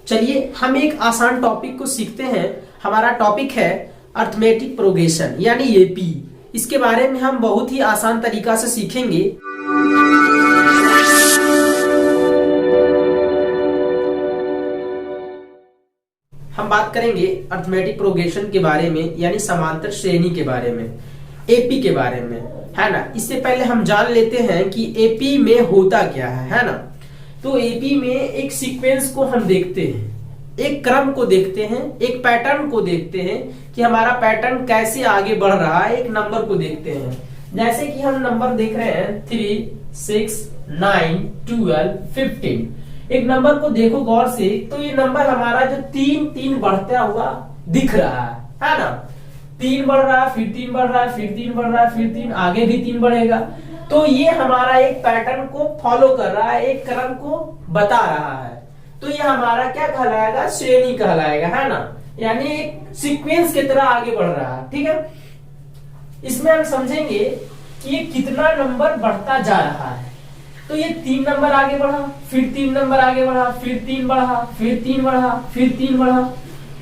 चलिए हम एक आसान टॉपिक को सीखते हैं। हमारा टॉपिक है अर्थमेटिक प्रोग्रेशन यानी एपी। इसके बारे में हम बहुत ही आसान तरीका से सीखेंगे। हम बात करेंगे अर्थमेटिक प्रोग्रेशन के बारे में यानी समांतर श्रेणी के बारे में, एपी के बारे में, है ना। इससे पहले हम जान लेते हैं कि एपी में होता क्या है ना। तो एपी में एक सीक्वेंस को हम देखते हैं, एक क्रम को देखते हैं, एक पैटर्न को देखते हैं कि हमारा पैटर्न कैसे आगे बढ़ रहा है। एक नंबर को देखते हैं, जैसे कि हम नंबर देख रहे हैं 3, 6, 9, 12, 15। एक नंबर को देखो गौर से, तो ये नंबर हमारा जो 3 बढ़ता हुआ दिख रहा है ना। 3 बढ़ रहा है, फिर 3 बढ़ रहा है, फिर 3 बढ़ रहा है, फिर 3, आगे भी 3 बढ़ेगा। तो ये हमारा एक पैटर्न को फॉलो कर रहा है, एक क्रम को बता रहा है। तो ये हमारा क्या कहलाएगा? श्रेणी कहलाएगा, है ना। यानी एक सीक्वेंस की तरह आगे बढ़ रहा है, ठीक है। इसमें हम समझेंगे कि ये कितना नंबर बढ़ता जा रहा है। तो ये 3 नंबर आगे बढ़ा, फिर 3 नंबर आगे बढ़ा, फिर 3 बढ़ा, फिर 3 बढ़ा, फिर 3 बढ़ा।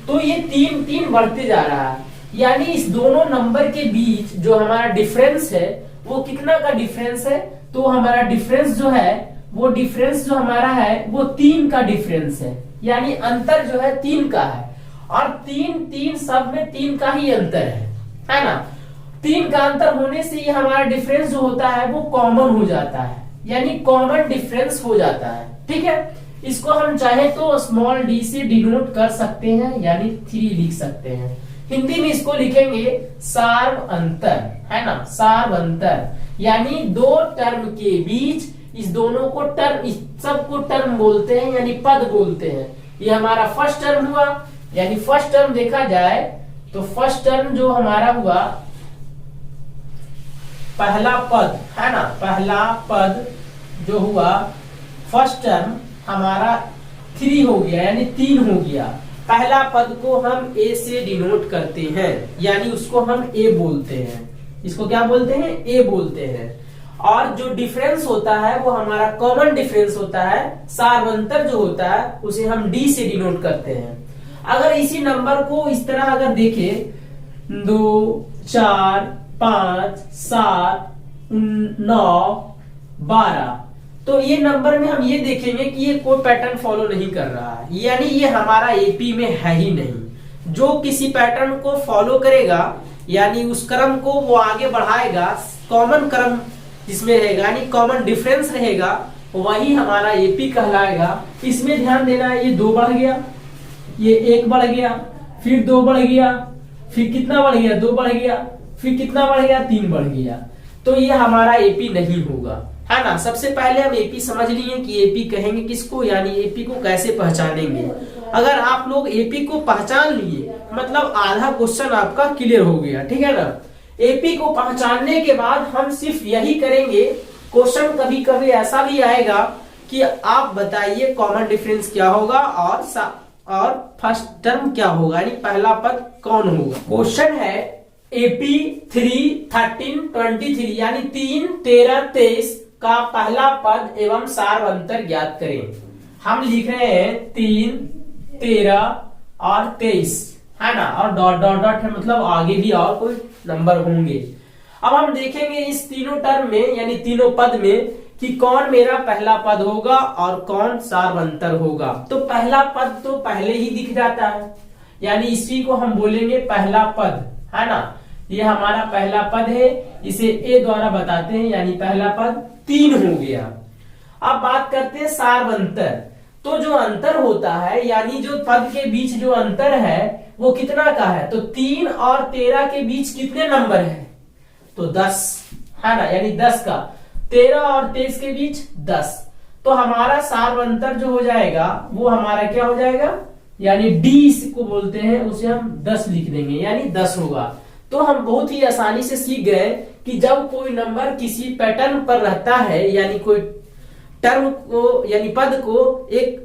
तो ये 3 बढ़ते जा रहा है। यानी इस दोनों नंबर के बीच जो हमारा डिफरेंस है वो कितना का डिफरेंस है? तो हमारा डिफरेंस जो है वो डिफरेंस जो हमारा है वो 3 का डिफरेंस है। यानी अंतर जो है 3 का है। और 3 सब में 3 का ही अंतर है ना। 3 का अंतर होने से ये हमारा डिफरेंस जो होता है वो कॉमन हो जाता है, यानी कॉमन डिफरेंस हो जाता है, ठीक है। इसको हम चाहे तो स्मॉल डी से डिनोट कर सकते हैं, यानी 3 लिख सकते हैं। हिंदी में इसको लिखेंगे सार्व अंतर, है ना। सार्व अंतर यानी दो टर्म के बीच, इस दोनों को टर्म, इस सबको टर्म बोलते हैं यानी पद बोलते हैं। ये हमारा फर्स्ट टर्म हुआ, यानी फर्स्ट टर्म देखा जाए तो फर्स्ट टर्म जो हमारा हुआ पहला पद, है ना। पहला पद जो हुआ फर्स्ट टर्म हमारा 3 हो गया, यानी 3 हो गया। पहला पद को हम ए से डिनोट करते हैं, यानी उसको हम ए बोलते हैं। इसको क्या बोलते हैं? ए बोलते हैं। और जो डिफरेंस होता है वो हमारा कॉमन डिफरेंस होता है। सार्वंतर जो होता है उसे हम डी से डिनोट करते हैं। अगर इसी नंबर को इस तरह अगर देखे 2, 4, 5, 7, 9, 12, तो ये नंबर में हम ये देखेंगे कि ये कोई पैटर्न फॉलो नहीं कर रहा है, यानी ये हमारा एपी में है ही नहीं। जो किसी पैटर्न को फॉलो करेगा यानी उस क्रम को वो आगे बढ़ाएगा, कॉमन क्रम जिसमें रहेगा यानी कॉमन डिफरेंस रहेगा, वही हमारा एपी कहलाएगा। इसमें ध्यान देना है, ये 2 बढ़ गया, ये 1 बढ़ गया, फिर 2 बढ़ गया, फिर कितना बढ़ गया? 2 बढ़ गया, फिर कितना बढ़ गया? 3 बढ़ गया। तो ये हमारा एपी नहीं होगा, है ना। सबसे पहले हम एपी समझ लिए कि एपी कहेंगे किसको, यानी एपी को कैसे पहचानेंगे। अगर आप लोग एपी को पहचान लिए मतलब आधा क्वेश्चन आपका क्लियर हो गया, ठीक है ना। एपी को पहचानने के बाद हम सिर्फ यही करेंगे। क्वेश्चन कभी कभी ऐसा भी आएगा कि आप बताइए कॉमन डिफरेंस क्या होगा और फर्स्ट टर्म क्या होगा, यानी पहला पद कौन होगा। क्वेश्चन है एपी 3, 13, 23 यानी 3, 13, 23 का पहला पद एवं सार्वंतर ज्ञात करें। हम लिख रहे हैं 3, 13 और 23, है ना। और डॉट डॉट डॉट है, मतलब आगे भी और कोई नंबर होंगे। अब हम देखेंगे इस तीनों टर्म में यानी तीनों पद में कि कौन मेरा पहला पद होगा और कौन सार्वंतर होगा। तो पहला पद तो पहले ही दिख जाता है, यानी इसी को हम बोलेंगे पहला पद, है ना। ये हमारा पहला पद है, इसे ए द्वारा बताते हैं, यानी पहला पद 3 हो गया। अब बात करते हैं सार्वंतर। तो जो अंतर होता है यानी जो पद के बीच जो अंतर है वो कितना का है? तो 3 और 13 के बीच कितने नंबर है? तो 10, है ना, यानी 10 का। 13 और 23 के बीच 10। तो हमारा सार्वंतर जो हो जाएगा वो हमारा क्या हो जाएगा? यानी डी को बोलते हैं, उसे हम 10 लिख देंगे, यानी 10 होगा। तो हम बहुत ही आसानी से सीख गए कि जब कोई नंबर किसी पैटर्न पर रहता है यानी कोई टर्म को यानी पद को एक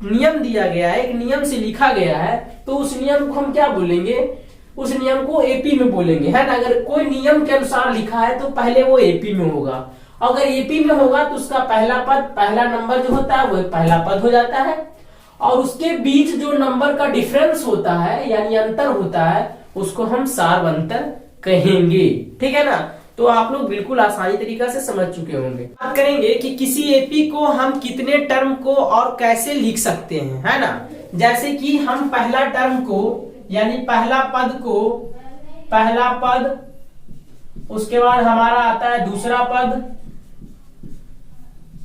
नियम दिया गया है, एक नियम से लिखा गया है, तो उस नियम को हम क्या बोलेंगे? उस नियम को एपी में बोलेंगे, है ना। अगर कोई नियम के अनुसार लिखा है तो पहले वो एपी में होगा। अगर एपी में होगा तो उसका पहला पद, पहला नंबर जो होता है वो पहला पद हो जाता है। और उसके बीच जो नंबर का डिफरेंस होता है यानी अंतर होता है उसको हम सार्वंतर कहेंगे। ठीक है ना, तो आप लोग बिल्कुल आसानी तरीका से समझ चुके होंगे। बात करेंगे कि किसी एपी को हम कितने टर्म को और कैसे लिख सकते हैं, है ना। जैसे कि हम पहला टर्म को यानी पहला पद, उसके बाद हमारा आता है दूसरा पद,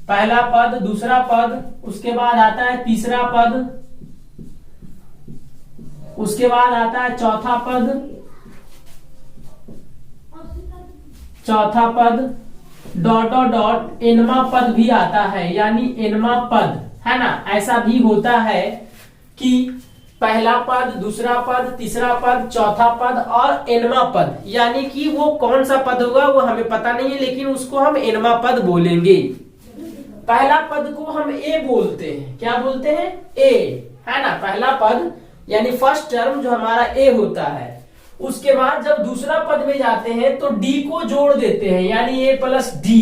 पहला पद दूसरा पद, उसके बाद आता है तीसरा पद, उसके बाद आता है चौथा पद, डॉट डॉट डॉट एनवा पद भी आता है यानी एनवा पद, है ना। ऐसा भी होता है कि पहला पद दूसरा पद तीसरा पद चौथा पद और एनवा पद, यानी कि वो कौन सा पद होगा वो हमें पता नहीं है, लेकिन उसको हम एनवा पद बोलेंगे। पहला पद को हम ए बोलते हैं, क्या बोलते हैं, ए, है ना। पहला पद यानी फर्स्ट टर्म जो हमारा ए होता है, उसके बाद जब दूसरा पद में जाते हैं तो डी को जोड़ देते हैं यानी ए प्लस डी।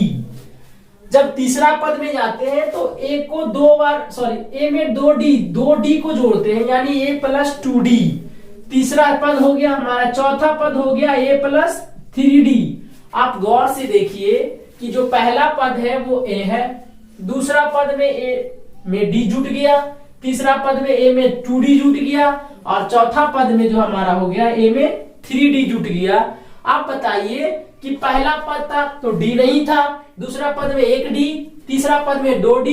जब तीसरा पद में जाते हैं तो ए को ए में दो डी को जोड़ते हैं यानी ए प्लस 2d। तीसरा पद हो गया हमारा, चौथा पद हो गया ए प्लस 3d। आप गौर से देखिए कि जो पहला पद है वो ए है, दूसरा पद में ए में डी जुट गया, तीसरा पद में ए में 2d जुट गया और चौथा पद में जो हमारा हो गया ए में 3d जुट गया। आप बताइए कि पहला पद था तो डी नहीं था, दूसरा पद में 1d, तीसरा पद में 2d,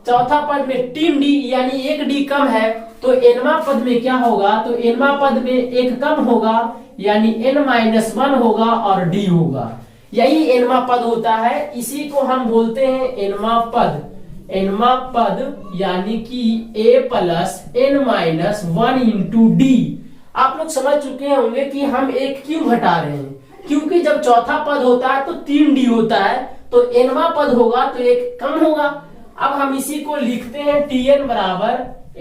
चौथा पद में 3d यानी 1d कम है, तो एनवा पद में क्या होगा, तो एनवा पद में एक कम होगा यानी n-1 होगा और d होगा। यही एनवा पद होता है, इसी को हम बोलते हैं एनवा पद। एनवा पद यानी कि a plus n-1 into D. आप लोग समझ चुके होंगे कि हम एक क्यों घटा रहे हैं, क्योंकि जब चौथा पद होता है तो 3d होता है, तो एनवा पद होगा तो एक कम होगा। अब हम इसी को लिखते हैं tn बराबर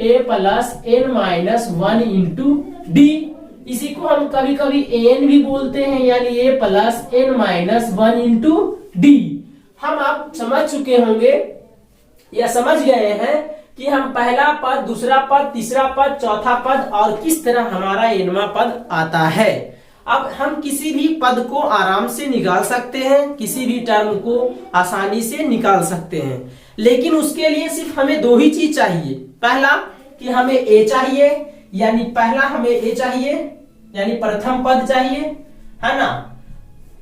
a plus n-1 into D. इसी को हम कभी कभी an भी बोलते हैं यानी a plus n-1 into D. हम आप समझ चुके होंगे या समझ गए हैं कि हम पहला पद दूसरा पद तीसरा पद चौथा पद और किस तरह हमारा एनवा पद आता है। अब हम किसी भी पद को आराम से निकाल सकते हैं, किसी भी टर्म को आसानी से निकाल सकते हैं, लेकिन उसके लिए सिर्फ हमें दो ही चीज चाहिए। पहला कि हमें ए चाहिए यानी प्रथम पद चाहिए, है ना,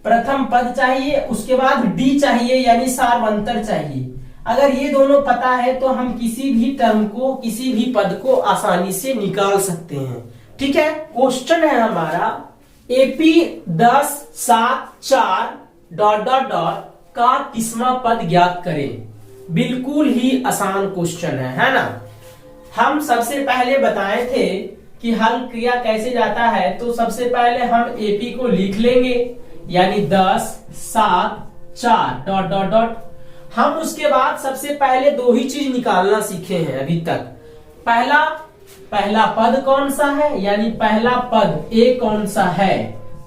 प्रथम पद चाहिए, उसके बाद डी चाहिए यानी सार्वंतर चाहिए। अगर ये दोनों पता है तो हम किसी भी टर्म को किसी भी पद को आसानी से निकाल सकते हैं। ठीक है, क्वेश्चन है हमारा एपी 10 7 4 डॉट डॉट डॉट का 30वां पद ज्ञात करें। बिल्कुल ही आसान क्वेश्चन है ना। हम सबसे पहले बताए थे कि हल किया कैसे जाता है, तो सबसे पहले हम एपी को लिख लेंगे यानी 10 7 4 डॉट डॉट डॉट। हम उसके बाद सबसे पहले दो ही चीज निकालना सीखे हैं अभी तक। पहला पद कौन सा है यानी पहला पद ए कौन सा है,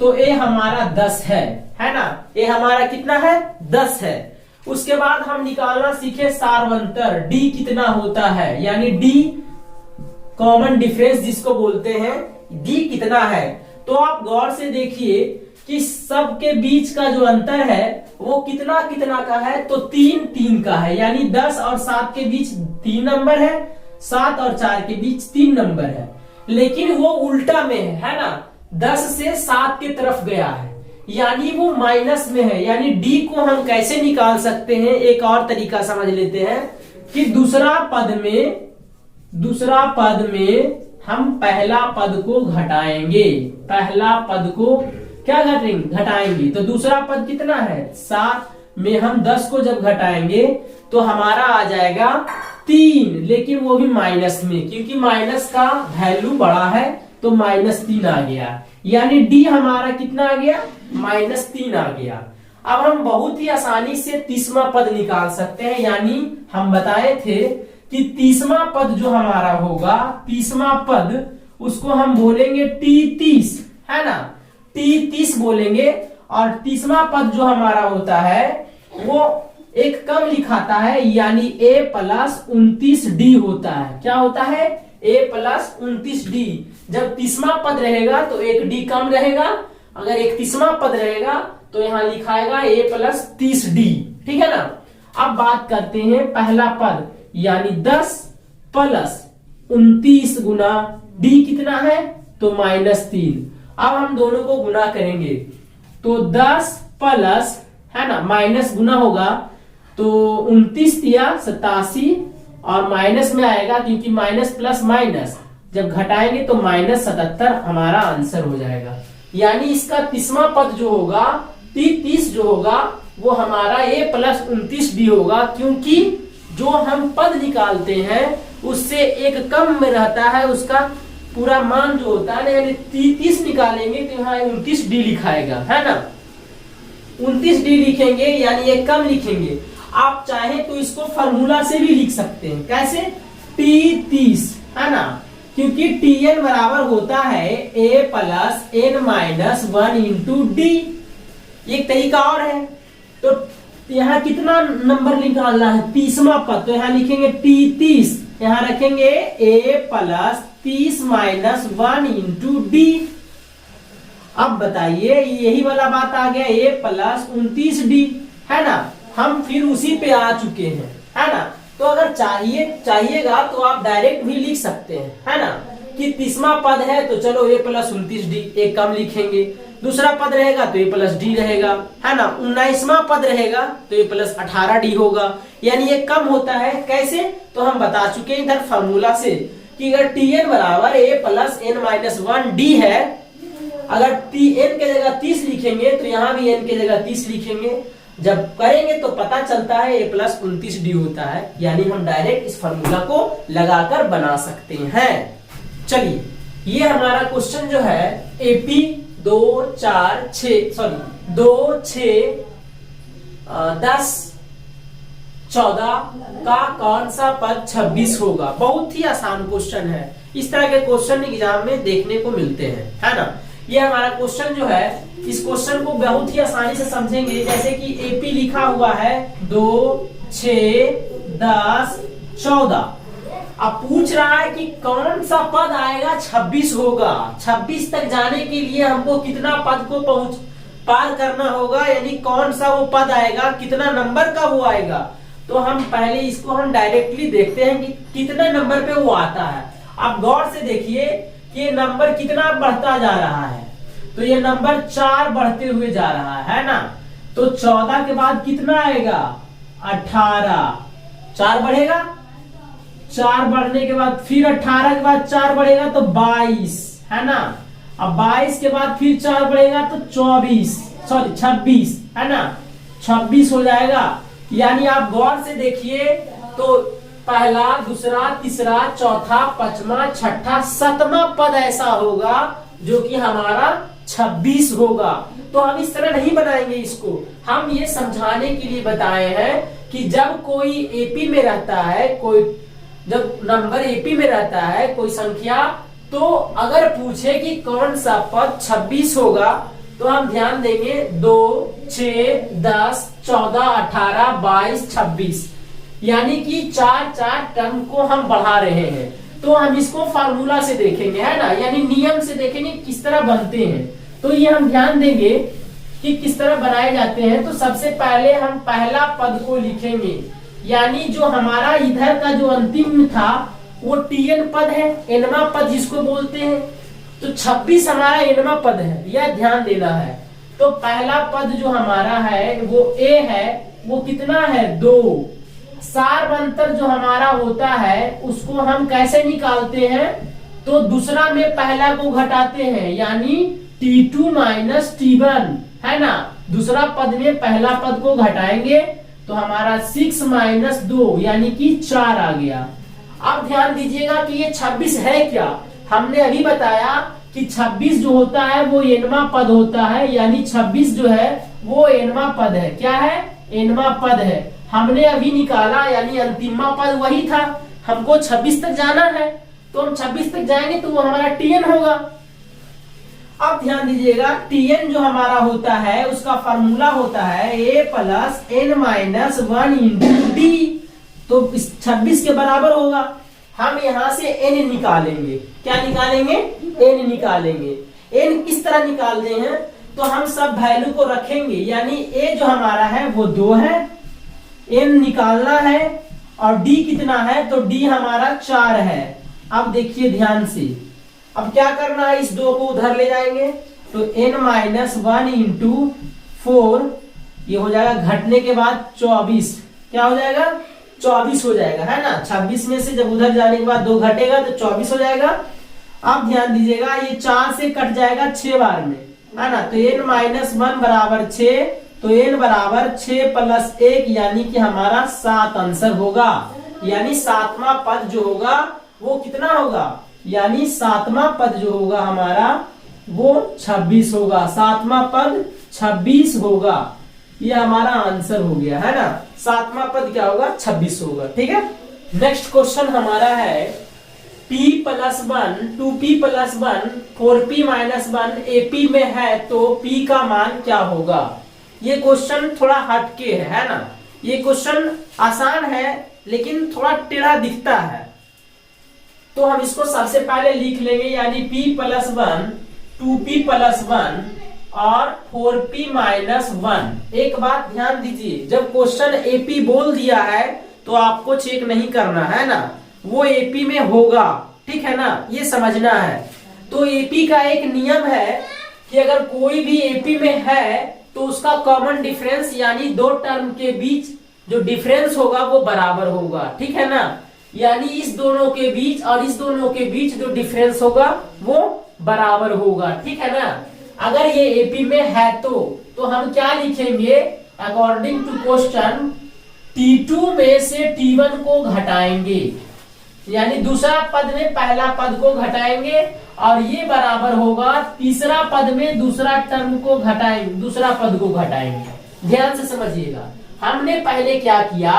तो ए हमारा 10 है ना। ए हमारा कितना है, 10 है। उसके बाद हम निकालना सीखे सार्वंतर डी कितना होता है यानी डी कॉमन डिफरेंस जिसको बोलते हैं, डी कितना है। तो आप गौर से देखिए कि सबके बीच का जो अंतर है वो कितना कितना का है, तो 3 3 का है यानी 10 और 7 के बीच 3 नंबर है, 7 और 4 के बीच 3 नंबर है, लेकिन वो उल्टा में है ना, 10 से 7 की तरफ गया है यानी वो माइनस में है। यानी डी को हम कैसे निकाल सकते हैं, एक और तरीका समझ लेते हैं कि दूसरा पद में हम पहला पद को घटाएंगे, पहला पद को क्या घटाएंगे, तो दूसरा पद कितना है 7 में हम 10 को जब घटाएंगे तो हमारा आ जाएगा 3, लेकिन वो भी माइनस में, क्योंकि माइनस का वैल्यू बड़ा है तो -3 आ गया यानी डी हमारा कितना आ गया, -3 आ गया। अब हम बहुत ही आसानी से 30वां पद निकाल सकते हैं, यानी हम बताए थे कि 30वां पद जो हमारा होगा, 30वां पद उसको हम बोलेंगे T30, है ना, T30 बोलेंगे। और 30वां पद जो हमारा होता है वो एक कम लिखाता है, यानी a प्लस 29d होता है। क्या होता है? a plus 29d। जब 30वां पद रहेगा तो एक d कम रहेगा, अगर 31वां पद रहेगा तो यहां लिखाएगा a प्लस 30d। ठीक है ना। अब बात करते हैं पहला पद, यानी 10 प्लस 29 गुना d कितना है? तो -3। अब हम दोनों को गुना करेंगे तो 10 प्लस, है ना, माइनस गुना होगा तो 29 दिया 87 और माइनस में आएगा, क्योंकि माइनस प्लस माइनस जब घटाएंगे तो -77 हमारा आंसर हो जाएगा। यानी इसका 30वां पद जो होगा 30 जो होगा वो हमारा a प्लस 29d होगा, क्योंकि जो हम पद निकालते हैं उससे एक कम में रहता है, उसका पूरा मान जो होता है, यानी 30 निकालेंगे तो यहाँ 29d लिखाएगा, है ना। 29d लिखेंगे यानी एक कम लिखेंगे। आप चाहे तो इसको फार्मूला से भी लिख सकते हैं। कैसे? T30, है ना, क्योंकि Tn बराबर होता है a plus n minus 1 into D. एक तरीका और है, तो यहाँ कितना नंबर निकालना है? 30वां पद, तो यहाँ लिखेंगे T30, यहाँ रखेंगे a plus 30 minus 1 into D. अब बताइए, यही वाला बात आ गया, a प्लस 29d, है ना। हम फिर उसी पे आ चुके हैं, है ना। तो अगर चाहिएगा तो आप डायरेक्ट भी लिख सकते हैं, है ना, कि 30वां पद है तो चलो a प्लस 29d, एक कम लिखेंगे। दूसरा पद रहेगा तो a प्लस d रहेगा, है ना। 19वां पद रहेगा तो a प्लस 18d होगा, यानी ये कम होता है। कैसे? तो हम बता चुके हैं इधर फार्मूला से कि अगर Tn बराबर a plus n minus 1d है, अगर n के जगह 30 लिखेंगे तो यहाँ भी n के जगह 30 लिखेंगे। जब करेंगे तो पता चलता है a प्लस 29d होता है, यानी हम डायरेक्ट इस फार्मूला को लगाकर बना सकते हैं। चलिए, ये हमारा क्वेश्चन जो है AP 2 6 10 14 का कौन सा पद 26 होगा। बहुत ही आसान क्वेश्चन है, इस तरह के क्वेश्चन एग्जाम में देखने को मिलते हैं, है ना। ये हमारा क्वेश्चन जो है, इस क्वेश्चन को बहुत ही आसानी से समझेंगे। जैसे कि AP लिखा हुआ है 2 6 10 14। अब पूछ रहा है कि कौन सा पद आएगा 26 होगा। 26 तक जाने के लिए हमको कितना पद को पार करना होगा, यानी कौन सा वो पद आएगा, कितना नंबर का वो आएगा। तो हम पहले इसको हम डायरेक्टली देखते हैं कि कितने नंबर पे वो आता है। आप गौर से देखिए कि ये नंबर कितना बढ़ता जा रहा है, तो ये नंबर 4 बढ़ते हुए जा रहा है ना। तो 14 के बाद कितना आएगा? 18। 4 बढ़ेगा, 4 बढ़ने के बाद फिर 18 के बाद 4 बढ़ेगा तो 22, है ना। अब 22 के बाद फिर 4 बढ़ेगा तो 26, है ना, 26 हो जाएगा। यानी आप गौर से देखिए तो पहला, दूसरा, तीसरा, चौथा, 5वां, 6ठा, 7वां पद ऐसा होगा जो कि हमारा 26 होगा। तो हम इस तरह नहीं बनाएंगे इसको, हम ये समझाने के लिए बताए हैं कि जब कोई एपी में रहता है, जब नंबर एपी में रहता है कोई संख्या, तो अगर पूछे कि कौन सा पद 26 होगा तो हम ध्यान देंगे 2 6 10 14 18 22 26, यानी कि 4 टर्म को हम बढ़ा रहे हैं। तो हम इसको फार्मूला से देखेंगे, है ना, यानी नियम से देखेंगे किस तरह बनते हैं। तो ये हम ध्यान देंगे कि किस तरह बनाए जाते हैं। तो सबसे पहले हम पहला पद को लिखेंगे, यानी जो हमारा इधर का जो अंतिम था वो Tn पद है, nवां पद जिसको बोलते हैं। तो 26 हमारा nवां पद है, यह ध्यान देना है। तो पहला पद जो हमारा है वो a है, वो कितना है 2। सार्वंतर जो हमारा होता है उसको हम कैसे निकालते हैं? तो दूसरा में पहला को घटाते हैं, यानी T2 माइनस T1, है ना। दूसरा पद में पहला पद को घटाएंगे तो हमारा 6 माइनस 2 यानी कि 4 आ गया। अब ध्यान दीजिएगा कि ये 26 है क्या। हमने अभी बताया कि 26 जो होता है वो nवां पद होता है, यानी 26 जो है वो nवां पद है। क्या है? nवां पद है। हमने अभी निकाला, यानी अंतिमा पद वही था। हमको 26 तक जाना है, तो हम 26 तक जाएंगे तो वो हमारा Tn होगा। अब ध्यान दीजिएगा Tn जो हमारा होता है उसका फार्मूला होता है a plus n minus 1 into D, तो 26 के बराबर होगा। हम यहां से n निकालेंगे, क्या निकालेंगे, n निकालेंगे। n किस तरह निकालते हैं, तो हम सब वैल्यू को रखेंगे, यानी a जो हमारा है वो 2 है, n निकालना है, और d कितना है, तो d हमारा 4 है। अब देखिए ध्यान से, अब क्या करना है, इस 2 को उधर ले जाएंगे, तो n माइनस 1 इंटू 4, ये हो जाएगा घटने के बाद 24, क्या हो जाएगा, 24 हो जाएगा, है ना। 26 में से जब उधर जाने के बाद 2 घटेगा तो 24 हो जाएगा। अब ध्यान दीजिएगा ये 4 से कट जाएगा 6 बार में, है ना, तो n माइनस 1 बराबर 6, तो n बराबर 6 प्लस 1, यानी कि हमारा 7 आंसर होगा। यानी 7वां पद जो होगा वो कितना होगा, यानी 7वां पद जो होगा हमारा वो 26 होगा, 7वां पद 26 होगा। ये हमारा आंसर हो गया, है ना। 7वां पद क्या होगा, 26 होगा, ठीक है। नेक्स्ट क्वेश्चन हमारा है p plus 1 2p plus 1 4p minus 1 ap में है तो p का मान क्या होगा। ये क्वेश्चन थोड़ा हटके है ना, ये क्वेश्चन आसान है लेकिन थोड़ा टेढ़ा दिखता है, तो हम इसको सबसे पहले लिख लेंगे, यानी p प्लस 1 2p प्लस 1 और 4p माइनस 1। एक बात ध्यान दीजिए, जब क्वेश्चन AP बोल दिया है तो आपको चेक नहीं करना है ना, वो AP में होगा, ठीक है ना, ये समझना है। तो AP का एक नियम है कि अगर कोई भी AP में है तो उसका कॉमन डिफरेंस, यानी 2 टर्म के बीच जो डिफरेंस होगा वो बराबर होगा, ठीक है ना। यानी इस दोनों के बीच और इस दोनों के बीच जो डिफरेंस होगा वो बराबर होगा, ठीक है ना। अगर ये AP में है तो हम क्या लिखेंगे, अकॉर्डिंग टू क्वेश्चन T2 में से T1 को घटाएंगे, यानी दूसरा पद में पहला पद को घटाएंगे, और ये बराबर होगा तीसरा पद में दूसरा टर्म को घटाएंगे, दूसरा पद को घटाएंगे। ध्यान से समझिएगा, हमने पहले क्या किया,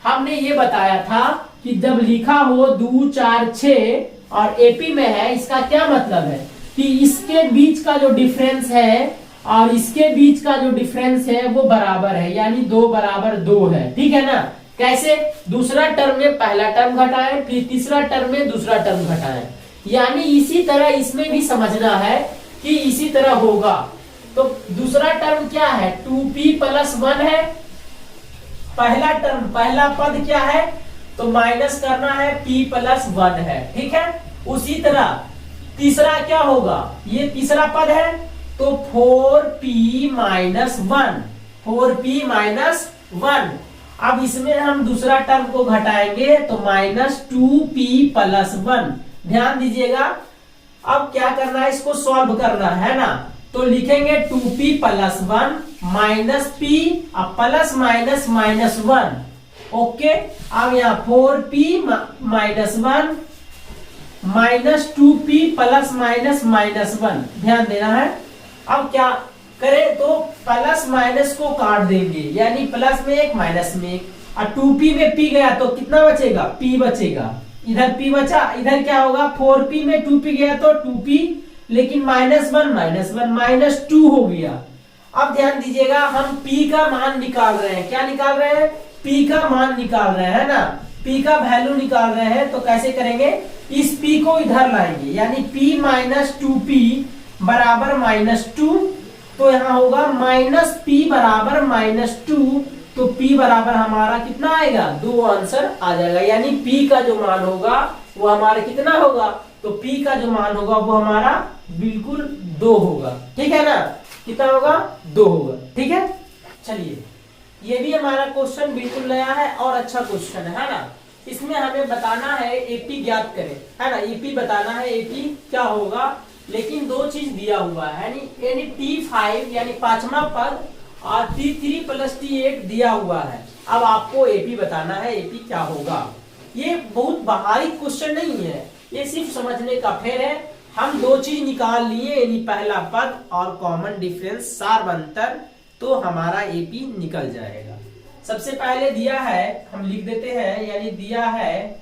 हमने ये बताया था कि जब लिखा हो 2 4 6 और AP में है, इसका क्या मतलब है कि इसके बीच का जो डिफरेंस है और इसके बीच का जो डिफरेंस है वो बराबर है, यानी 2 बराबर 2 है, ठीक है ना। कैसे, दूसरा टर्म में पहला टर्म घटाएं, फिर तीसरा टर्म में दूसरा टर्म घटाएं, यानी इसी तरह इसमें भी समझना है कि इसी तरह होगा। तो दूसरा टर्म क्या है, 2p प्लस 1 है, पहला टर्म पहला पद क्या है, तो माइनस करना है, p प्लस 1 है, ठीक है। उसी तरह तीसरा क्या होगा, ये तीसरा पद है तो 4p माइनस 1, 4p माइनस 1। अब इसमें हम दूसरा टर्म को घटाएंगे तो माइनस 2p प्लस 1। ध्यान दीजिएगा, अब क्या करना है, इसको सॉल्व करना है ना, तो लिखेंगे 2p प्लस 1 माइनस p, अब प्लस माइनस माइनस 1, ओके। अब यहाँ 4p minus 1 minus 2p plus minus minus 1, ध्यान देना है। अब क्या करें, तो प्लस माइनस को काट देंगे, यानी प्लस में एक माइनस में एक, और 2p में p गया तो कितना बचेगा, p बचेगा, इधर p बचा, इधर क्या होगा, 4p में 2p गया तो 2p, लेकिन माइनस 1 माइनस 2 हो गया। अब ध्यान दीजिएगा, हम p का मान निकाल रहे हैं, क्या निकाल रहे हैं, p का मान निकाल रहे हैं ना, p का वैल्यू निकाल रहे हैं। तो कैसे करेंगे, इस p को इधर लाएंगे, यानी p माइनस 2p बराबर माइनस 2, तो यहाँ होगा माइनस p बराबर माइनस 2, तो p बराबर हमारा कितना आएगा, 2 आंसर आ जाएगा। यानी p का जो मान होगा वो हमारा कितना होगा, तो p का जो मान होगा वो हमारा बिल्कुल 2 होगा, ठीक है ना। कितना होगा, 2 होगा, ठीक है। चलिए, ये भी हमारा क्वेश्चन बिल्कुल नया है और अच्छा क्वेश्चन है ना। इसमें हमें बताना है AP ज्ञात करें, है ना, AP बताना है, AP क्या होगा, लेकिन 2 चीज दिया हुआ है, यानी T5 यानी 5वां पद और T3 प्लस T8 दिया हुआ है। अब आपको AP बताना है, AP क्या होगा। ये बहुत बाहरी क्वेश्चन नहीं है, ये सिर्फ समझने का फेर है। हम 2 चीज निकाल लिए, यानी पहला पद और कॉमन डिफरेंस सार अंतर, तो हमारा AP निकल जाएगा। सबसे पहले दिया है, हम लिख देते हैं, यानी दिया है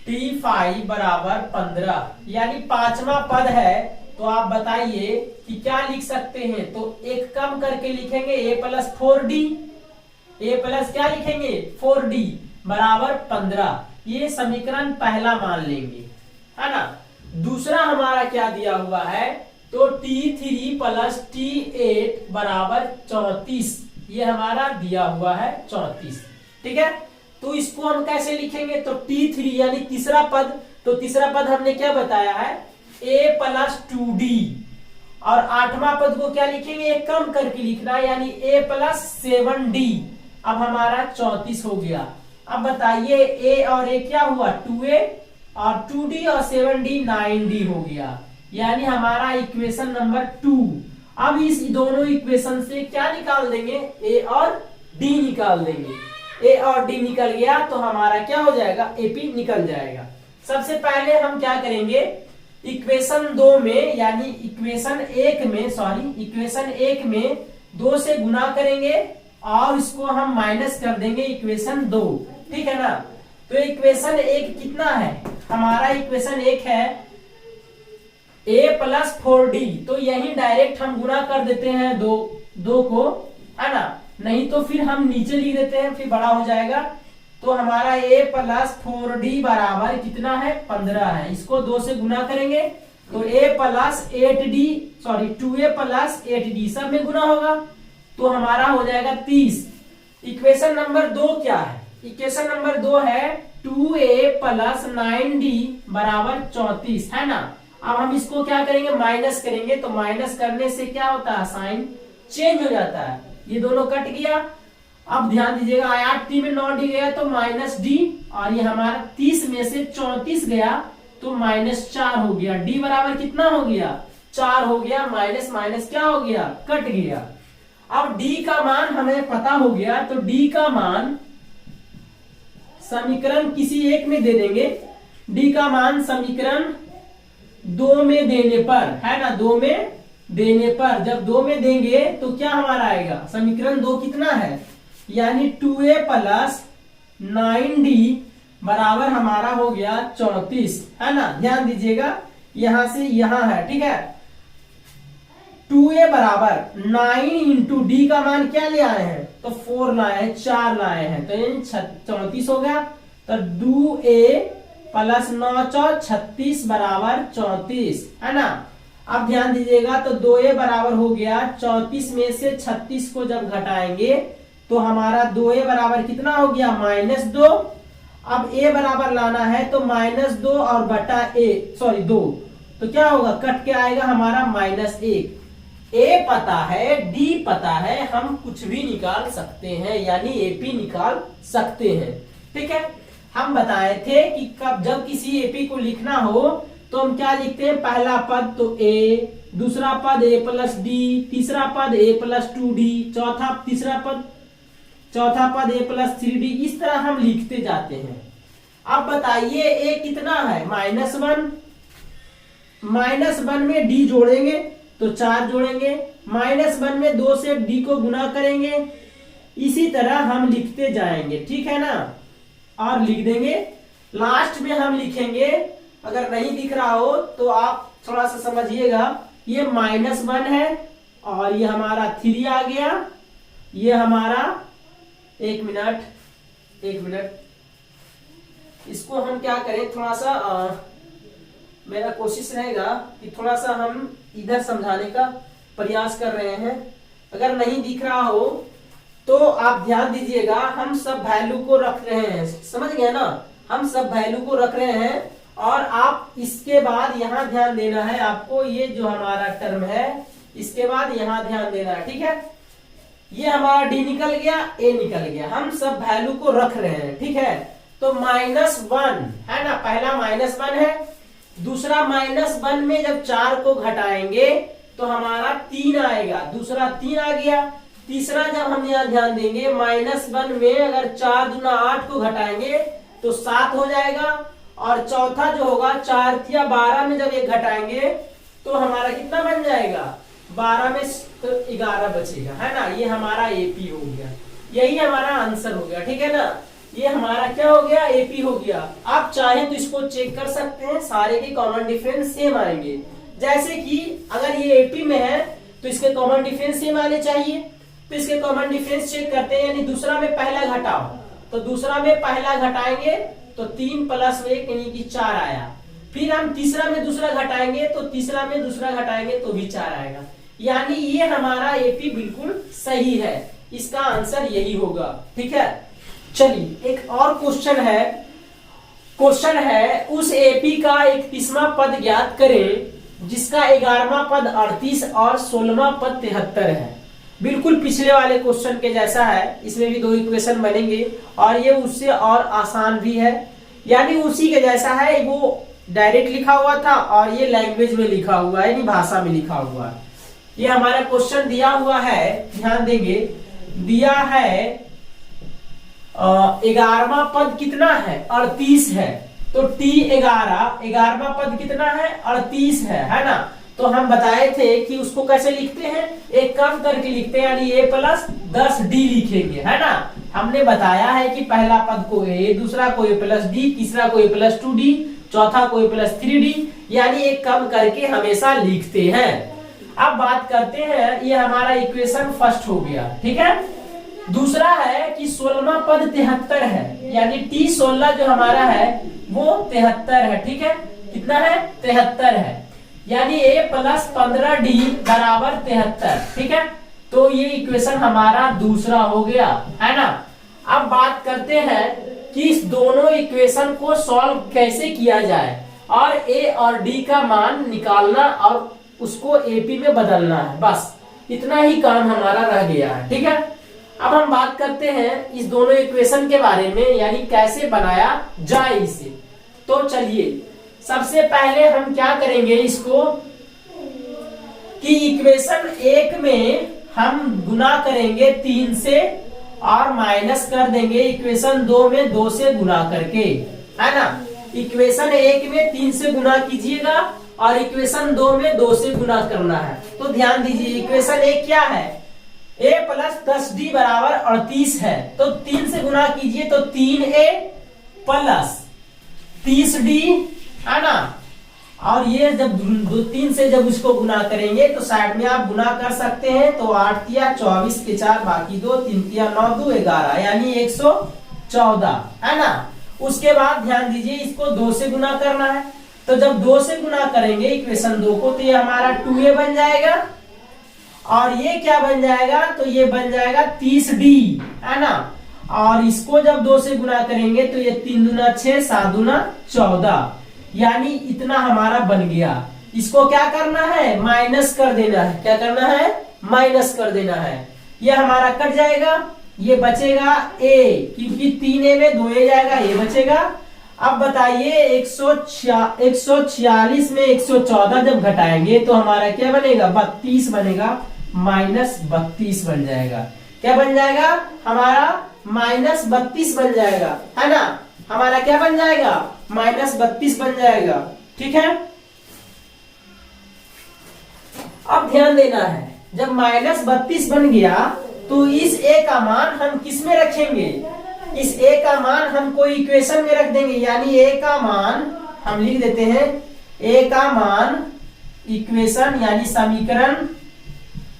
T5 बराबर 15, यानी पांचवा पद है। तो आप बताइए कि क्या लिख सकते हैं। तो एक कम करके लिखेंगे a plus 4d, a plus क्या लिखेंगे 4d बराबर 15। ये समीकरण पहला मान लेंगे, है ना। दूसरा हमारा क्या दिया हुआ है, तो T3 प्लस T8 बराबर 34, ये हमारा दिया हुआ है 34। ठीक है, तो इसको हम कैसे लिखेंगे, तो T3 यानी तीसरा पद, तो तीसरा पद हमने क्या बताया है a प्लस 2d, और आठवां पद को क्या लिखेंगे, एक कम करके लिखना है यानी a प्लस 7d। अब हमारा 34 हो गया। अब बताइए a और a क्या हुआ 2a, और 2d और 7d 9d हो गया, यानी हमारा इक्वेशन नंबर 2। अब इस दोनों इक्वेशन से क्या निकाल देंगे, a और d निकाल देंगे। a और d निकल गया तो हमारा क्या हो जाएगा, ap निकल जाएगा। सबसे पहले हम क्या करेंगे, इक्वेशन 2 में यानी इक्वेशन 1 में 2 से गुना करेंगे और इसको हम माइनस कर देंगे इक्वेशन 2। ठीक है ना। तो इक्वेशन 1 कितना है, हमारा इक्वेशन 1 है a प्लस 4d, तो यही डायरेक्ट हम गुना कर देते हैं दो को, है ना, नहीं तो फिर हम नीचे लिख देते हैं, फिर बड़ा हो जाएगा। तो हमारा a प्लस 4d बराबर कितना है 15 है। इसको 2 से गुना करेंगे तो a plus 2a plus 8d सब में गुना होगा, तो हमारा हो जाएगा 30। इक्वेशन नंबर 2 क्या है, इक्वेशन नंबर 2 है 2a प्लस 9d बराबर 34, है ना। अब हम इसको क्या करेंगे, माइनस करेंगे, तो माइनस करने से क्या होता है, साइन चेंज हो जाता है, ये दोनों कट गया। अब ध्यान दीजिएगा 8d में 9d गया तो माइनस d, और ये हमारा 30 में से 34 गया तो माइनस 4 हो गया। d बराबर कितना हो गया 4 हो गया, माइनस माइनस क्या हो गया, कट गया। अब d का मान हमें पता हो गया, तो d का मान समीकरण किसी एक में दे देंगे। d का मान समीकरण 2 में देने पर, है ना, 2 में देने पर, जब 2 में देंगे तो क्या हमारा आएगा, समीकरण 2 कितना है, यानी 2a प्लस 9d बराबर हमारा हो गया 34, है ना। ध्यान दीजिएगा यहां से यहां है, ठीक है। 2a बराबर 9 इंटू डी का मान क्या ले आए हैं, तो 4 लाए हैं, 4 लाए हैं, तो यानी 34 हो गया। तो 2a प्लस 9 चौ 36 बराबर 34, है ना। अब ध्यान दीजिएगा तो 2a बराबर हो गया 34 में से 36 को जब घटाएंगे तो हमारा 2a बराबर कितना हो गया -2। अब a बराबर लाना है तो -2 और बटा दो, तो क्या होगा, कट के आएगा हमारा -1। a पता है, d पता है, हम कुछ भी निकाल सकते हैं, यानी ap निकाल सकते हैं। ठीक है, हम बताए थे कि कब जब किसी ap को लिखना हो तो हम क्या लिखते हैं, पहला पद तो a, दूसरा पद a प्लस d, तीसरा पद a प्लस 2d, चौथा पद a प्लस 3d, इस तरह हम लिखते जाते हैं। अब बताइए a कितना है -1, -1 में d जोड़ेंगे तो 4 जोड़ेंगे, -1 में 2 से d को गुना करेंगे, इसी तरह हम लिखते जाएंगे, ठीक है ना, और लिख देंगे। लास्ट में हम लिखेंगे, अगर नहीं दिख रहा हो तो आप थोड़ा सा समझिएगा, ये -1 है और ये हमारा 3 आ गया, ये हमारा एक मिनट इसको हम क्या करें, थोड़ा सा मेरा कोशिश रहेगा कि थोड़ा सा हम इधर समझाने का प्रयास कर रहे हैं। अगर नहीं दिख रहा हो तो आप ध्यान दीजिएगा, हम सब वैल्यू को रख रहे हैं, समझ गए ना, हम सब वैल्यू को रख रहे हैं, और आप इसके बाद यहां ध्यान देना है आपको, ये जो हमारा टर्म है इसके बाद यहां ध्यान देना है, ठीक है। ये हमारा d निकल गया, a निकल गया, हम सब वैल्यू को रख रहे हैं, ठीक है। तो -1 है ना, पहला -1 है, दूसरा -1 में जब 4 को घटाएंगे तो हमारा 3 आएगा, दूसरा 3 आ गया। तीसरा जब हम यहाँ ध्यान देंगे, -1 में अगर 4 दूना 8 को घटाएंगे तो 7 हो जाएगा, और चौथा जो होगा 4 या 12 में जब एक घटाएंगे तो हमारा कितना बन जाएगा, 12 में तो 11 बचेगा, है ना। ये हमारा एपी हो गया, यही हमारा आंसर हो गया, ठीक है ना। ये हमारा क्या हो गया, एपी हो गया। आप चाहे तो इसको चेक कर सकते हैं, सारे के कॉमन डिफरेंस सेम आएंगे। जैसे कि अगर ये एपी में है तो इसके कॉमन डिफरेंस सेम आने चाहिए। तो इसके कॉमन डिफरेंस चेक करते हैं, यानी दूसरा में पहला घटाओ, तो दूसरा में पहला घटाएंगे तो 3 + 1 यानी कि 4 आया। फिर हम तीसरा में दूसरा घटाएंगे तो तीसरा में दूसरा घटाएंगे तो भी 4 आएगा। यानी ये हमारा एपी बिल्कुल सही है, इसका आंसर यही होगा। ठीक है, चलिए एक और क्वेश्चन है उस एपी का 31वां पद ज्ञात करें जिसका 11वां पद 38 और 16वां पद 73 है। बिल्कुल पिछले वाले क्वेश्चन के जैसा है, इसमें भी 2 इक्वेशन बनेंगे और ये उससे और आसान भी है, यानी उसी के जैसा है। वो डायरेक्ट लिखा हुआ था और ये लैंग्वेज में लिखा हुआ है, यानी भाषा में लिखा हुआ है। ये हमारा क्वेश्चन दिया हुआ है, ध्यान देंगे, दिया है 11वां पद कितना है, 38 है। तो T11 11वां पद कितना है, 38 है ना। तो हम बताए थे कि उसको कैसे लिखते हैं, एक कम करके लिखते हैं, यानी a + 10d लिखेंगे, है ना। हमने बताया है कि पहला पद को a, दूसरा को a + d, तीसरा को a + 2d, चौथा को a + 3d, यानी एक कम करके हमेशा लिखते हैं। अब बात करते हैं, ये हमारा इक्वेशन फर्स्ट हो गया। ठीक है, दूसरा है कि 16वां पद 73 है, यानी T16 जो हमारा है वो 73 है। ठीक है, कितना है, 73 है, यानी a + 15d = 73। ठीक है, तो ये इक्वेशन हमारा दूसरा हो गया, है ना। अब बात करते हैं कि इस दोनों इक्वेशन को सॉल्व कैसे किया जाए और a और d का मान निकालना और उसको एपी में बदलना है, बस इतना ही काम हमारा रह गया है। ठीक है, अब हम बात करते हैं इस दोनों इक्वेशन के बारे में, यानी कैसे बनाया जाए इसे। तो चलिए सबसे पहले हम क्या करेंगे इसको कि इक्वेशन 1 में हम गुना करेंगे 3 से और माइनस कर देंगे इक्वेशन 2 में 2 से गुना करके, है ना। इक्वेशन 1 में 3 से गुना कीजिएगा और इक्वेशन 2 में 2 से गुना करना है। तो ध्यान दीजिए, इक्वेशन 1 क्या है, a + 10d = 38 है। तो 3 से गुना कीजिए तो 3a + 30d, है ना। और ये जब 3 से जब उसको गुना करेंगे तो साइड में आप गुना कर सकते हैं। तो 8 तिया 24 के 4 बाकी 2, 3 तिया 9 2 11, यानी 114, है ना। उसके बाद ध्यान दीजिए इसको 2 से गुना करना है। तो जब 2 से गुना करेंगे इक्वेशन 2 को तो ये हमारा 2a बन जाएगा और ये क्या बन जाएगा, तो ये बन जाएगा 30d, है ना। और इसको जब 2 से गुना करेंगे तो ये 3 दूना 6 7 दूना 14, यानी इतना हमारा बन गया। इसको क्या करना है, माइनस कर देना है। क्या करना है, माइनस कर देना है। ये हमारा कट जाएगा, ये बचेगा a, क्योंकि 3a में 2a जाएगा, ये बचेगा। अब बताइए 146 में 114 जब घटाएंगे तो हमारा क्या बनेगा, 32 बनेगा, -32 बन जाएगा। क्या बन जाएगा, हमारा -32 बन जाएगा, है ना। हमारा क्या बन जाएगा, -32 बन जाएगा। ठीक है, अब ध्यान देना है, जब -32 बन गया तो इस a का मान हम किस में रखेंगे, इस a का मान हम कोई इक्वेशन में रख देंगे। यानी a का मान हम लिख देते हैं, a का मान इक्वेशन यानी समीकरण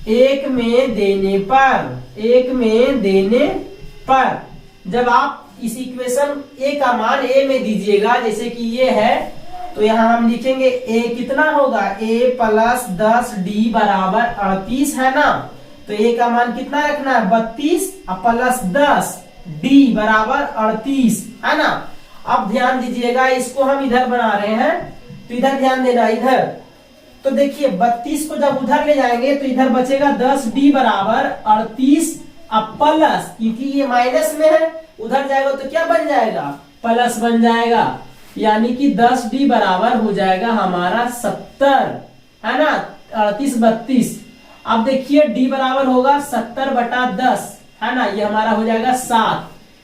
1 में देने पर जब आप इस इक्वेशन a का मान a में दीजिएगा, जैसे कि ये है, तो यहाँ हम लिखेंगे a कितना होगा, a + 10d = 38, है ना। तो a का मान कितना रखना है, 32 + 10d = 38, है ना। अब ध्यान दीजिएगा, इसको हम इधर बना रहे हैं तो इधर ध्यान देना, इधर तो देखिए 32 को जब उधर ले जाएंगे तो इधर बचेगा 10d = 38 प्लस, क्योंकि ये माइनस में है, उधर जाएगा तो क्या बन जाएगा, प्लस बन जाएगा। यानी कि 10d बराबर हो जाएगा हमारा 70, है ना। 38 32, अब देखिए d बराबर होगा 70/10, है ना। ये हमारा हो जाएगा 7,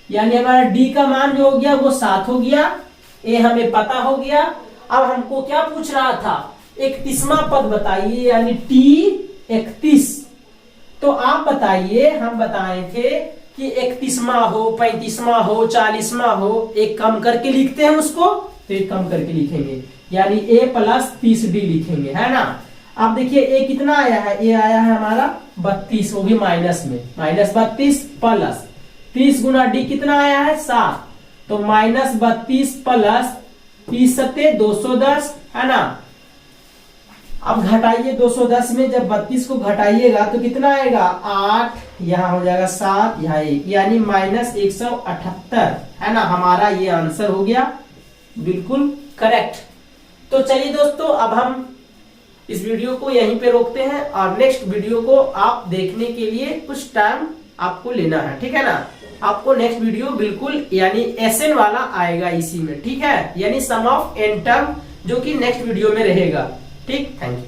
यानी हमारा d का मान जो हो गया वो 7 हो गया। ये हमें पता हो गया। अब हमको क्या पूछ रहा था, 31वां पद बताइए, यानी T31। तो आप बताइए, हम बताए थे कि 31वां हो, 35वां हो, 40वां हो, एक कम करके लिखते हैं उसको, तो एक कम करके लिखेंगे, यानी a प्लस 30d लिखेंगे, है ना। अब देखिए a कितना आया है, a आया है हमारा 32, वो भी माइनस में, -32 प्लस 30 गुना d कितना आया है 7, तो -32 प्लस 30 सत्ते 210, है ना। अब घटाइए 210 में, जब 32 को घटाइएगा तो कितना आएगा 8, यहाँ हो जाएगा 7, यहाँ 1, यानी -178, है ना। हमारा ये आंसर हो गया बिल्कुल करेक्ट। तो चलिए दोस्तों, अब हम इस वीडियो को यहीं पे रोकते हैं और नेक्स्ट वीडियो को आप देखने के लिए कुछ टाइम आपको लेना है, ठीक है ना। आपको नेक्स्ट वीडियो बिल्कुल यानी एसएन वाला आएगा इसी में, ठीक है, यानी सम ऑफ एन टर्म, जो कि नेक्स्ट वीडियो में रहेगा, ठीक। Thank you.